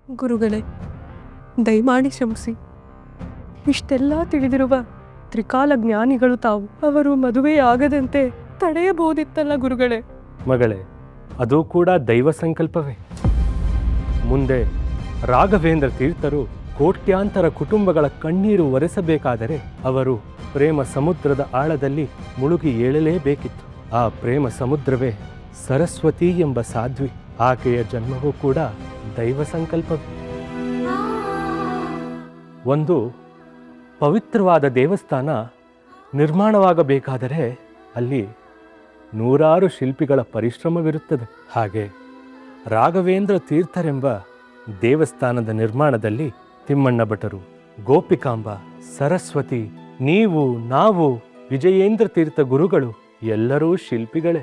ಗುರುಗಳೇ, ದಯಮಾಡಿ ಕ್ಷಮಿಸಿ. ಇಷ್ಟೆಲ್ಲ ತಿಳಿದಿರುವ ತ್ರಿಕಾಲ ಜ್ಞಾನಿಗಳು ತಾವು. ಅವರು ಮದುವೆಯಾಗದಂತೆ ತಡೆಯಬಹುದಿತ್ತಲ್ಲ ಗುರುಗಳೇ. ಮಗಳೇ, ಅದು ಕೂಡ ದೈವ ಸಂಕಲ್ಪವೇ. ಮುಂದೆ ರಾಘವೇಂದ್ರ ತೀರ್ಥರು ಕೋಟ್ಯಾಂತರ ಕುಟುಂಬಗಳ ಕಣ್ಣೀರು ಒರೆಸಬೇಕಾದರೆ ಅವರು ಪ್ರೇಮ ಸಮುದ್ರದ ಆಳದಲ್ಲಿ ಮುಳುಗಿ ಏಳಲೇಬೇಕಿತ್ತು. ಆ ಪ್ರೇಮ ಸಮುದ್ರವೇ ಸರಸ್ವತಿ ಎಂಬ ಸಾಧ್ವಿ. ಆಕೆಯ ಜನ್ಮವೂ ಕೂಡ ದೈವ ಸಂಕಲ್ಪವೇ. ಒಂದು ಪವಿತ್ರವಾದ ದೇವಸ್ಥಾನ ನಿರ್ಮಾಣವಾಗಬೇಕಾದರೆ ಅಲ್ಲಿ ನೂರಾರು ಶಿಲ್ಪಿಗಳ ಪರಿಶ್ರಮವಿರುತ್ತದೆ. ಹಾಗೆ ರಾಘವೇಂದ್ರ ತೀರ್ಥರೆಂಬ ದೇವಸ್ಥಾನದ ನಿರ್ಮಾಣದಲ್ಲಿ ತಿಮ್ಮಣ್ಣ ಭಟರು, ಗೋಪಿಕಾಂಬ, ಸರಸ್ವತಿ, ನೀವು, ನಾವು, ವಿಜಯೇಂದ್ರ ತೀರ್ಥ ಗುರುಗಳು ಎಲ್ಲರೂ ಶಿಲ್ಪಿಗಳೇ.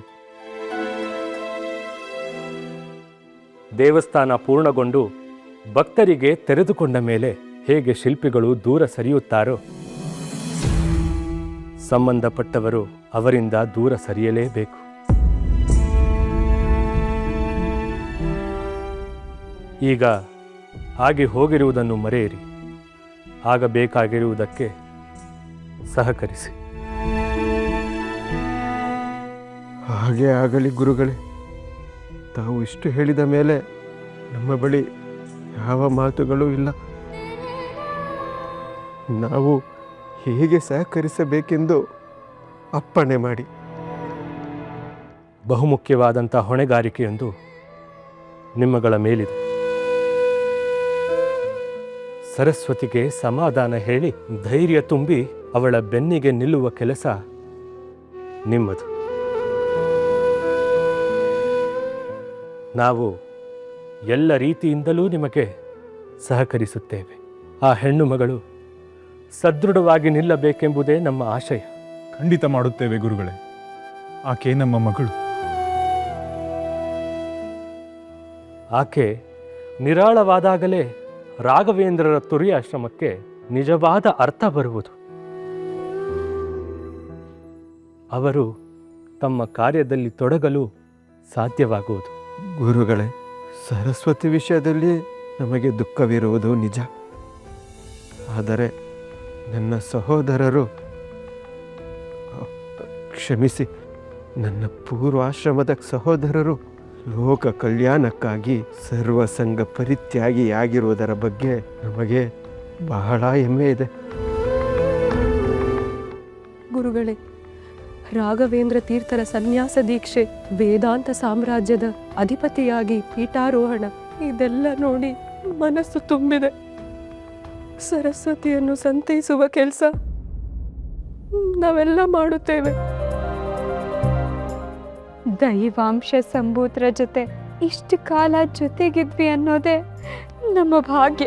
ದೇವಸ್ಥಾನ ಪೂರ್ಣಗೊಂಡು ಭಕ್ತರಿಗೆ ತೆರೆದುಕೊಂಡ ಮೇಲೆ ಹೇಗೆ ಶಿಲ್ಪಿಗಳು ದೂರ ಸರಿಯುತ್ತಾರೋ, ಸಂಬಂಧಪಟ್ಟವರು ಅವರಿಂದ ದೂರ ಸರಿಯಲೇಬೇಕು. ಈಗ ಆಗಿ ಹೋಗಿರುವುದನ್ನು ಮರೆಯಿರಿ. ಆಗಬೇಕಾಗಿರುವುದಕ್ಕೆ ಸಹಕರಿಸಿ. ಹಾಗೆ ಆಗಲಿ ಗುರುಗಳೇ. ತಾವು ಇಷ್ಟು ಹೇಳಿದ ಮೇಲೆ ನಮ್ಮ ಬಳಿ ಯಾವ ಮಾತುಗಳೂ ಇಲ್ಲ. ನಾವು ಹೇಗೆ ಸಹಕರಿಸಬೇಕೆಂದು ಅಪ್ಪಣೆ ಮಾಡಿ. ಬಹುಮುಖ್ಯವಾದಂಥ ಹೊಣೆಗಾರಿಕೆಯೊಂದು ನಿಮ್ಮಗಳ ಮೇಲಿದೆ. ಸರಸ್ವತಿಗೆ ಸಮಾಧಾನ ಹೇಳಿ ಧೈರ್ಯ ತುಂಬಿ ಅವಳ ಬೆನ್ನಿಗೆ ನಿಲ್ಲುವ ಕೆಲಸ ನಿಮ್ಮದು. ನಾವು ಎಲ್ಲ ರೀತಿಯಿಂದಲೂ ನಿಮಗೆ ಸಹಕರಿಸುತ್ತೇವೆ. ಆ ಹೆಣ್ಣು ಮಗಳು ಸದೃಢವಾಗಿ ನಿಲ್ಲಬೇಕೆಂಬುದೇ ನಮ್ಮ ಆಶಯ. ಖಂಡಿತ ಮಾಡುತ್ತೇವೆ ಗುರುಗಳೇ. ಆಕೆ ನಮ್ಮ ಮಗಳು. ಆಕೆ ನಿರಾಳವಾದಾಗಲೇ ರಾಘವೇಂದ್ರರ ತುರಿಯಾಶ್ರಮಕ್ಕೆ ನಿಜವಾದ ಅರ್ಥ ಬರುವುದು. ಅವರು ತಮ್ಮ ಕಾರ್ಯದಲ್ಲಿ ತೊಡಗಲು ಸಾಧ್ಯವಾಗುವುದು. ಗುರುಗಳೇ, ಸರಸ್ವತಿ ವಿಷಯದಲ್ಲಿ ನಮಗೆ ದುಃಖವಿರುವುದು ನಿಜ. ಆದರೆ ನನ್ನ ಸಹೋದರರು, ಕ್ಷಮಿಸಿ, ನನ್ನ ಪೂರ್ವಾಶ್ರಮದ ಸಹೋದರರು ಲೋಕ ಕಲ್ಯಾಣಕ್ಕಾಗಿ ಸರ್ವಸಂಗ ಪರಿತ್ಯಾಗಿಯಾಗಿರುವುದರ ಬಗ್ಗೆ ನಮಗೆ ಬಹಳ ಹೆಮ್ಮೆ ಇದೆ. ಗುರುಗಳೇ, ರಾಘವೇಂದ್ರ ತೀರ್ಥರ ಸನ್ಯಾಸ ದೀಕ್ಷೆ, ವೇದಾಂತ ಸಾಮ್ರಾಜ್ಯದ ಅಧಿಪತಿಯಾಗಿ ಪೀಠಾರೋಹಣ, ಇದೆಲ್ಲ ನೋಡಿ ಮನಸ್ಸು ತುಂಬಿದೆ. ಸರಸ್ವತಿಯನ್ನು ಸಂತೈಸುವ ಕೆಲಸ ನಾವೆಲ್ಲ ಮಾಡುತ್ತೇವೆ. ದೈವಾಂಶ ಸಂಭೂತರ ಜೊತೆ ಇಷ್ಟು ಕಾಲ ಜೊತೆಗಿದ್ವಿ ಅನ್ನೋದೇ ನಮ್ಮ ಭಾಗ್ಯ.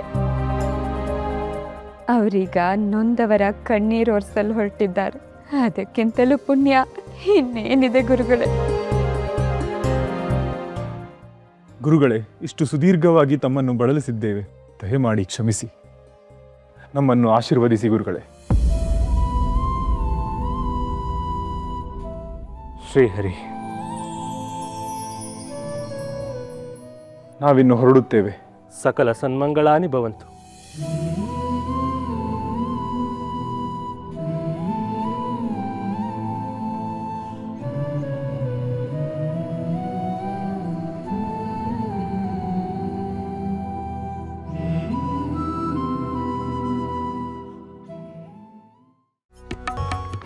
ಅವರೀಗ ನೊಂದವರ ಕಣ್ಣೀರು ಒರೆಸಲು ಹೊರಟಿದ್ದಾರೆ. ಅದಕ್ಕಿಂತಲೂ ಪುಣ್ಯ ಇನ್ನೇನಿದೆ ಗುರುಗಳೇ. ಗುರುಗಳೇ, ಇಷ್ಟು ಸುದೀರ್ಘವಾಗಿ ತಮ್ಮನ್ನು ಬಳಲಿಸಿದ್ದೇವೆ. ದಯಮಾಡಿ ಕ್ಷಮಿಸಿ, ನಮ್ಮನ್ನು ಆಶೀರ್ವದಿಸಿ ಗುರುಗಳೇ. ಶ್ರೀಹರಿ, ನಾವಿನ್ನು ಹೊರಡುತ್ತೇವೆ. ಸಕಲ ಸನ್ಮಂಗಳಾನಿ ಭವಂತು.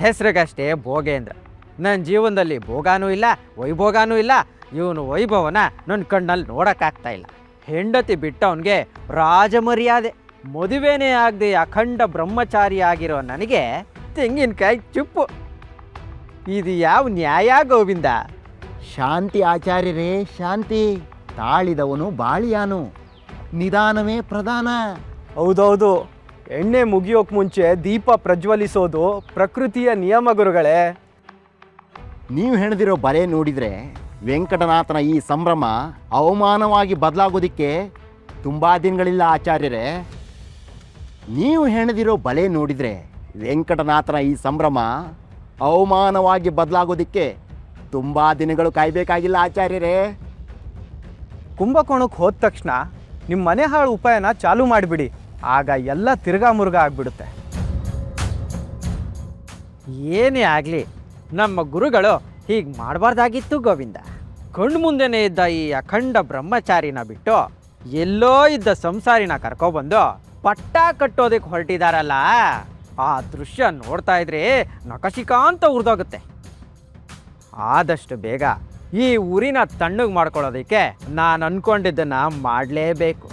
ಹೆಸರಿಗಷ್ಟೇ ಭೋಗೇಂದ್ರ. ನನ್ನ ಜೀವನದಲ್ಲಿ ಭೋಗಾನೂ ಇಲ್ಲ, ವೈಭೋಗಾನೂ ಇಲ್ಲ. ಇವನು ವೈಭವನ ನನ್ನ ಕಣ್ಣಲ್ಲಿ ನೋಡೋಕ್ಕಾಗ್ತಾ ಇಲ್ಲ. ಹೆಂಡತಿ ಬಿಟ್ಟವನಿಗೆ ರಾಜಮರ್ಯಾದೆ. ಮದುವೆನೇ ಆಗದೆ ಅಖಂಡ ಬ್ರಹ್ಮಚಾರಿ ಆಗಿರೋ ನನಗೆ ತೆಂಗಿನಕಾಯಿ ಚುಪ್ಪು. ಇದು ಯಾವ ನ್ಯಾಯ ಗೋವಿಂದ? ಶಾಂತಿ ಆಚಾರ್ಯರೇ, ಶಾಂತಿ. ತಾಳಿದವನು ಬಾಳಿಯಾನು, ನಿಧಾನವೇ ಪ್ರಧಾನ. ಹೌದೌದು, ಎಣ್ಣೆ ಮುಗಿಯೋಕೆ ಮುಂಚೆ ದೀಪ ಪ್ರಜ್ವಲಿಸೋದು ಪ್ರಕೃತಿಯ ನಿಯಮ ಗುರುಗಳೇ. ನೀವು ಹೆಣೆದಿರೋ ಬಲೆ ನೋಡಿದರೆ ವೆಂಕಟನಾಥನ ಈ ಸಂಭ್ರಮ ಅವಮಾನವಾಗಿ ಬದಲಾಗೋದಕ್ಕೆ ತುಂಬ ದಿನಗಳಿಲ್ಲ ಆಚಾರ್ಯರೇ. ನೀವು ಹೆಣೆದಿರೋ ಬಲೆ ನೋಡಿದರೆ ವೆಂಕಟನಾಥನ ಈ ಸಂಭ್ರಮ ಅವಮಾನವಾಗಿ ಬದಲಾಗೋದಕ್ಕೆ ತುಂಬ ದಿನಗಳು ಕಾಯಬೇಕಾಗಿಲ್ಲ ಆಚಾರ್ಯರೇ. ಕುಂಭಕೋಣಕ್ಕೆ ಹೋದ ತಕ್ಷಣ ನಿಮ್ಮ ಮನೆ ಹಾಳು ಉಪಾಯನ ಚಾಲೂ ಮಾಡಿಬಿಡಿ. ಆಗ ಎಲ್ಲ ತಿರ್ಗಾ ಮುರುಗಾ ಆಗಿಬಿಡುತ್ತೆ. ಏನೇ ಆಗಲಿ ನಮ್ಮ ಗುರುಗಳು ಹೀಗೆ ಮಾಡಬಾರ್ದಾಗಿತ್ತು ಗೋವಿಂದ. ಕಣ್ಣು ಮುಂದೆನೇ ಇದ್ದ ಈ ಅಖಂಡ ಬ್ರಹ್ಮಚಾರಿನ ಬಿಟ್ಟು ಎಲ್ಲೋ ಇದ್ದ ಸಂಸಾರಿನ ಕರ್ಕೊಬಂದು ಪಟ್ಟ ಕಟ್ಟೋದಕ್ಕೆ ಹೊರಟಿದಾರಲ್ಲ, ಆ ದೃಶ್ಯ ನೋಡ್ತಾ ಇದ್ರೆ ನಕಶಿಕಾಂತ ಉರಿದೋಗುತ್ತೆ. ಆದಷ್ಟು ಬೇಗ ಈ ಊರಿನ ತಣ್ಣಗೆ ಮಾಡ್ಕೊಳ್ಳೋದಕ್ಕೆ ನಾನು ಅನ್ಕೊಂಡಿದ್ದನ್ನು ಮಾಡಲೇಬೇಕು.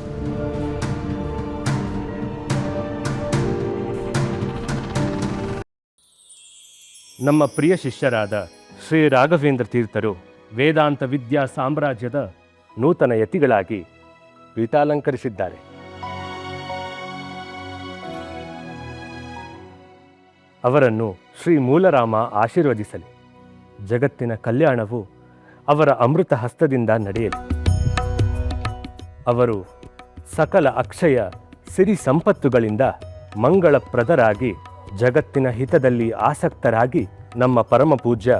ನಮ್ಮ ಪ್ರಿಯ ಶಿಷ್ಯರಾದ ಶ್ರೀ ರಾಘವೇಂದ್ರ ತೀರ್ಥರು ವೇದಾಂತ ವಿದ್ಯಾ ಸಾಮ್ರಾಜ್ಯದ ನೂತನ ಯತಿಗಳಾಗಿ ಪೀಠಾಲಂಕರಿಸಿದ್ದಾರೆ. ಅವರನ್ನು ಶ್ರೀ ಮೂಲರಾಮ ಆಶೀರ್ವದಿಸಲಿ. ಜಗತ್ತಿನ ಕಲ್ಯಾಣವು ಅವರ ಅಮೃತ ಹಸ್ತದಿಂದ ನಡೆಯಲಿ. ಅವರು ಸಕಲ ಅಕ್ಷಯ ಸಿರಿ ಸಂಪತ್ತುಗಳಿಂದ ಮಂಗಳಪ್ರದರಾಗಿ ಜಗತ್ತಿನ ಹಿತದಲ್ಲಿ ಆಸಕ್ತರಾಗಿ ನಮ್ಮ ಪರಮ ಪೂಜ್ಯ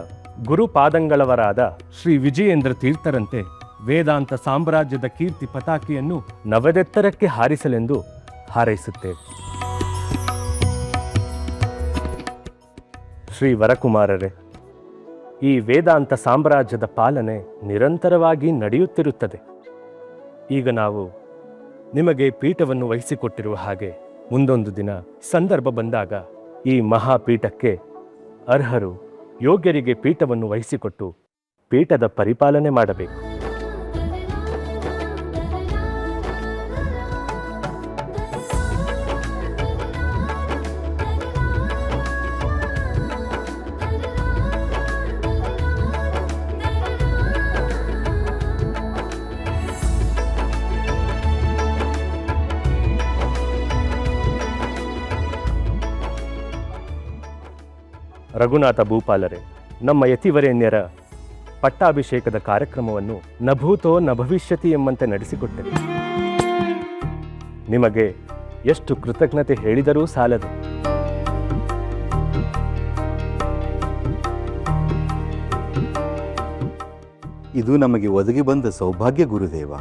ಗುರುಪಾದಂಗಳವರಾದ ಶ್ರೀ ವಿಜಯೇಂದ್ರ ತೀರ್ಥರಂತೆ ವೇದಾಂತ ಸಾಮ್ರಾಜ್ಯದ ಕೀರ್ತಿ ಪತಾಕೆಯನ್ನು ನವದೆತ್ತರಕ್ಕೆ ಹಾರಿಸಲೆಂದು ಹಾರೈಸುತ್ತೇವೆ. ಶ್ರೀ ವರಕುಮಾರರೇ, ಈ ವೇದಾಂತ ಸಾಮ್ರಾಜ್ಯದ ಪಾಲನೆ ನಿರಂತರವಾಗಿ ನಡೆಯುತ್ತಿರುತ್ತದೆ. ಈಗ ನಾವು ನಿಮಗೆ ಪೀಠವನ್ನು ವಹಿಸಿಕೊಟ್ಟಿರುವ ಹಾಗೆ ಮುಂದೊಂದು ದಿನ ಸಂದರ್ಭ ಬಂದಾಗ ಈ ಮಹಾಪೀಠಕ್ಕೆ ಅರ್ಹರು ಯೋಗ್ಯರಿಗೆ ಪೀಠವನ್ನು ವಹಿಸಿಕೊಟ್ಟು ಪೀಠದ ಪರಿಪಾಲನೆ ಮಾಡಬೇಕು. ರಘುನಾಥ ಭೂಪಾಲರೇ, ನಮ್ಮ ಯತಿವರೇಣ್ಯರ ಪಟ್ಟಾಭಿಷೇಕದ ಕಾರ್ಯಕ್ರಮವನ್ನು ನಭೂತೋ ನ ಭವಿಷ್ಯತಿ ಎಂಬಂತೆ ನಡೆಸಿಕೊಟ್ಟೆ. ನಿಮಗೆ ಎಷ್ಟು ಕೃತಜ್ಞತೆ ಹೇಳಿದರೂ ಸಾಲದು. ಇದು ನಮಗೆ ಒದಗಿ ಬಂದ ಸೌಭಾಗ್ಯ ಗುರುದೇವ.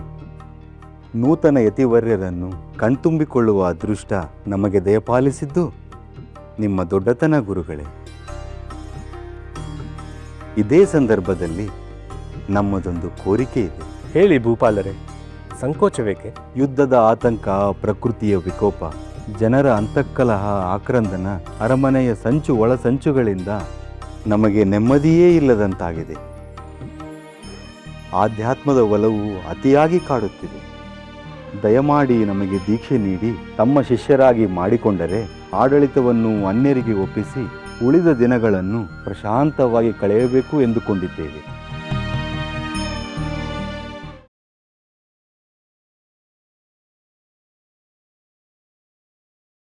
ನೂತನ ಯತಿವರ್ಯರನ್ನು ಕಣ್ತುಂಬಿಕೊಳ್ಳುವ ಅದೃಷ್ಟ ನಮಗೆ ದಯಪಾಲಿಸಿದ್ದು ನಿಮ್ಮ ದೊಡ್ಡತನ ಗುರುಗಳೇ. ಇದೇ ಸಂದರ್ಭದಲ್ಲಿ ನಮ್ಮದೊಂದು ಕೋರಿಕೆ ಇದೆ. ಹೇಳಿ ಭೂಪಾಲರೇ, ಸಂಕೋಚವೇಕೆ? ಯುದ್ಧದ ಆತಂಕ, ಪ್ರಕೃತಿಯ ವಿಕೋಪ, ಜನರ ಅಂತಃಕಲಹ, ಆಕ್ರಂದನ, ಅರಮನೆಯ ಸಂಚು ಒಳಸಂಚುಗಳಿಂದ ನಮಗೆ ನೆಮ್ಮದಿಯೇ ಇಲ್ಲದಂತಾಗಿದೆ. ಆಧ್ಯಾತ್ಮದ ಒಲವು ಅತಿಯಾಗಿ ಕಾಡುತ್ತಿದೆ. ದಯಮಾಡಿ ನಮಗೆ ದೀಕ್ಷೆ ನೀಡಿ ತಮ್ಮ ಶಿಷ್ಯರಾಗಿ ಮಾಡಿಕೊಂಡರೆ ಆಡಳಿತವನ್ನು ಅನ್ಯರಿಗೆ ಒಪ್ಪಿಸಿ ಉಳಿದ ದಿನಗಳನ್ನು ಪ್ರಶಾಂತವಾಗಿ ಕಳೆಯಬೇಕು ಎಂದುಕೊಂಡಿದ್ದೇವೆ.